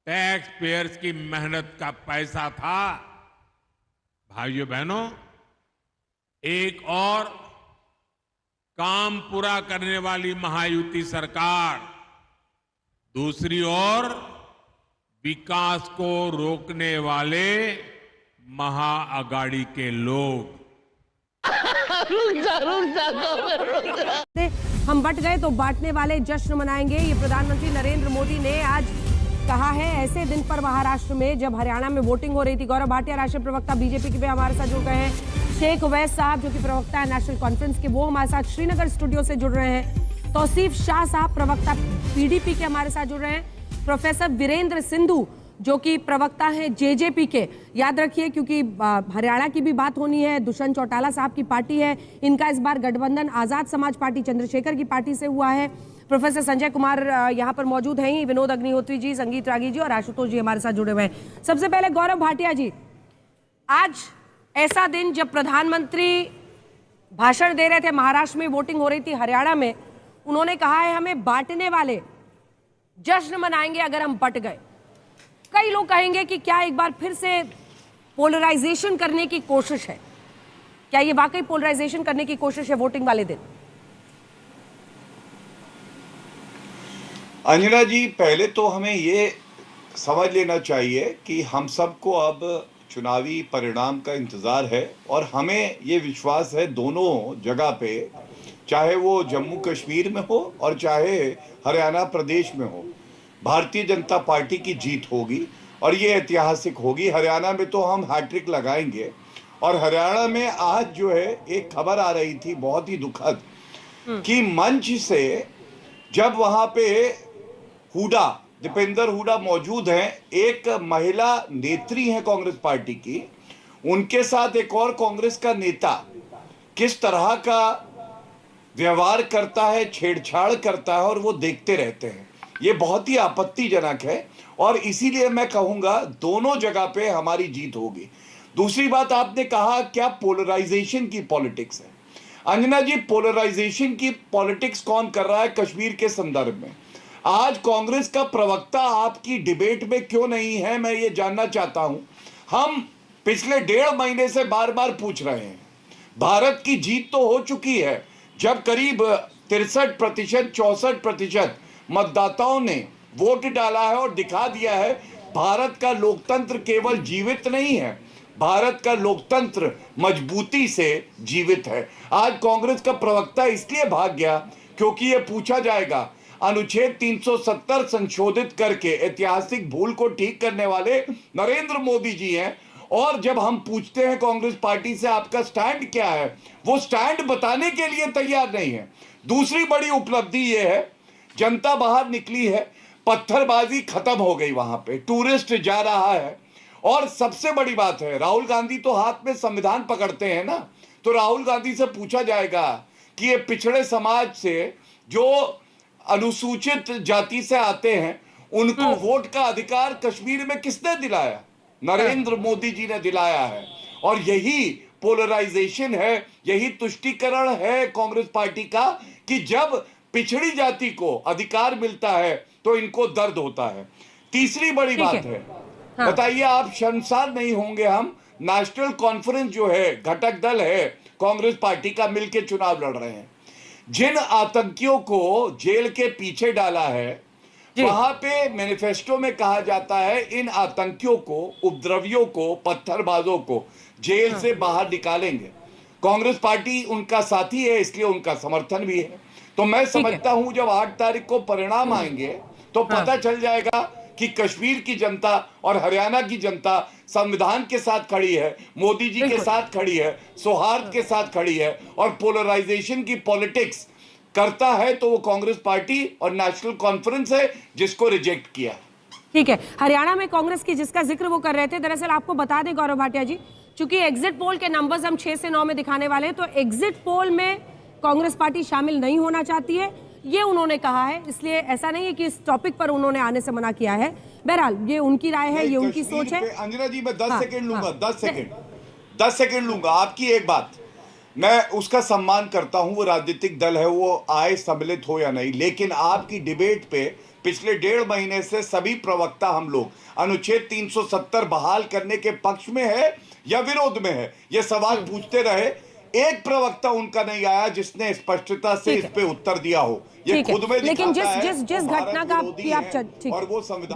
Tax payers की मेहनत का पैसा था। भाइयों बहनों, एक और काम पूरा करने वाली महायुति सरकार, दूसरी ओर विकास को रोकने वाले महाअगाड़ी के लोग। हम बट गए तो बांटने वाले जश्न मनाएंगे, ये प्रधानमंत्री नरेंद्र मोदी ने आज कहा है। ऐसे दिन पर महाराष्ट्र में जब हरियाणा में वोटिंग हो रही थी, गौरव भाटिया राष्ट्रीय प्रवक्ता बीजेपी के भी हमारे साथ जुड़ गए हैं। शेख उवैस साहब जो कि प्रवक्ता है नेशनल कॉन्फ्रेंस के, वो हमारे साथ श्रीनगर स्टूडियो से जुड़ रहे हैं। तौसीफ शाह साहब प्रवक्ता पीडीपी के हमारे साथ जुड़ रहे हैं। प्रोफेसर वीरेंद्र सिंधु जो कि प्रवक्ता हैं जेजेपी के, याद रखिए क्योंकि हरियाणा की भी बात होनी है। दुष्यंत चौटाला साहब की पार्टी है, इनका इस बार गठबंधन आजाद समाज पार्टी चंद्रशेखर की पार्टी से हुआ है। प्रोफेसर संजय कुमार यहाँ पर मौजूद हैं, विनोद अग्निहोत्री जी, संगीत रागी जी और आशुतोष जी हमारे साथ जुड़े हुए हैं। सबसे पहले गौरव भाटिया जी, आज ऐसा दिन जब प्रधानमंत्री भाषण दे रहे थे, महाराष्ट्र में वोटिंग हो रही थी, हरियाणा में उन्होंने कहा है हमें बांटने वाले जश्न मनाएंगे अगर हम बट गए। कई लोग कहेंगे कि क्या एक बार फिर से पोलराइजेशन करने की कोशिश है? क्या ये वाकई पोलराइजेशन करने की कोशिश है वोटिंग वाले दिन? अंजना जी, पहले तो हमें ये समझ लेना चाहिए कि हम सबको अब चुनावी परिणाम का इंतज़ार है और हमें ये विश्वास है दोनों जगह पे, चाहे वो जम्मू कश्मीर में हो और चाहे हरियाणा प्रदेश में हो, भारतीय जनता पार्टी की जीत होगी और ये ऐतिहासिक होगी। हरियाणा में तो हम हैट्रिक लगाएंगे। और हरियाणा में आज जो है एक खबर आ रही थी बहुत ही दुखद कि मंच से जब वहाँ पे हुडा, दीपेंद्र हुडा मौजूद हैं, एक महिला नेत्री हैं कांग्रेस पार्टी की, उनके साथ एक और कांग्रेस का नेता किस तरह का व्यवहार करता है, छेड़छाड़ करता है और वो देखते रहते हैं। ये बहुत ही आपत्तिजनक है और इसीलिए मैं कहूंगा दोनों जगह पे हमारी जीत होगी। दूसरी बात, आपने कहा क्या पोलराइजेशन की पॉलिटिक्स है? अंजना जी, पोलराइजेशन की पॉलिटिक्स कौन कर रहा है कश्मीर के संदर्भ में? आज कांग्रेस का प्रवक्ता आपकी डिबेट में क्यों नहीं है, मैं ये जानना चाहता हूं। हम पिछले 1.5 महीने से बार बार पूछ रहे हैं। भारत की जीत तो हो चुकी है जब करीब 63%, 64% मतदाताओं ने वोट डाला है और दिखा दिया है भारत का लोकतंत्र केवल जीवित नहीं है, भारत का लोकतंत्र मजबूती से जीवित है। आज कांग्रेस का प्रवक्ता इसलिए भाग गया क्योंकि यह पूछा जाएगा अनुच्छेद 370 संशोधित करके ऐतिहासिक भूल को ठीक करने वाले नरेंद्र मोदी जी हैं। और जब हम पूछते हैं कांग्रेस पार्टी से आपका स्टैंड क्या है, वो स्टैंड बताने के लिए तैयार नहीं है। दूसरी बड़ी उपलब्धि ये है, जनता बाहर निकली है, पत्थरबाजी खत्म हो गई, वहां पे टूरिस्ट जा रहा है। और सबसे बड़ी बात है, राहुल गांधी तो हाथ में संविधान पकड़ते हैं ना, तो राहुल गांधी से पूछा जाएगा कि ये पिछड़े समाज से जो अनुसूचित जाति से आते हैं उनको वोट का अधिकार कश्मीर में किसने दिलाया? नरेंद्र मोदी जी ने दिलाया है। और यही पोलराइजेशन है, यही तुष्टीकरण है कांग्रेस पार्टी का कि जब पिछड़ी जाति को अधिकार मिलता है तो इनको दर्द होता है। तीसरी बड़ी बात है, हाँ। बताइए, आप शर्मसार नहीं होंगे? हम नेशनल कॉन्फ्रेंस जो है, घटक दल है कांग्रेस पार्टी का, मिलकर चुनाव लड़ रहे हैं। जिन आतंकियों को जेल के पीछे डाला है, वहां पे मैनिफेस्टो में कहा जाता है इन आतंकियों को, उपद्रवियों को, पत्थरबाजों को जेल से बाहर निकालेंगे। कांग्रेस पार्टी उनका साथी है, इसलिए उनका समर्थन भी है। तो मैं समझता हूं जब 8 तारीख को परिणाम आएंगे तो पता चल जाएगा कि कश्मीर की जनता और हरियाणा की जनता संविधान के साथ खड़ी है, मोदी जी के साथ खड़ी है, सौहार्द के साथ खड़ी है। और पोलराइजेशन की पॉलिटिक्स करता है तो वो कांग्रेस पार्टी और नेशनल कॉन्फ्रेंस है जिसको रिजेक्ट किया। ठीक है, हरियाणा में कांग्रेस की जिसका जिक्र वो कर रहे थे, दरअसल आपको बता दें गौरव भाटिया जी, चूंकि एग्जिट पोल के नंबर्स हम 6 से 9 में दिखाने वाले हैं, तो एग्जिट पोल में कांग्रेस पार्टी शामिल नहीं होना चाहती है, ये उन्होंने कहा है। इसलिए ऐसा नहीं है कि इस टॉपिक पर उन्होंने आने से मना किया है। बहरहाल ये उनकी राय है, ये उनकी सोच है। अंजना जी, मैं 10 सेकंड लूंगा, 10 सेकंड लूंगा। आपकी एक बात, मैं उसका सम्मान करता हूं, वो राजनीतिक दल है, वो आए सम्मिलित हो या नहीं, लेकिन आपकी डिबेट पे पिछले 1.5 महीने से सभी प्रवक्ता हम लोग अनुच्छेद 370 बहाल करने के पक्ष में है या विरोध में है, ये सवाल पूछते रहे। एक प्रवक्ता उनका नहीं आया जिसने स्पष्टता से इस पे उत्तर दिया हो। ये खुद में लेकिन दिखाता है जिस वो भारत घटना का विरोधी आप है और वो संविधान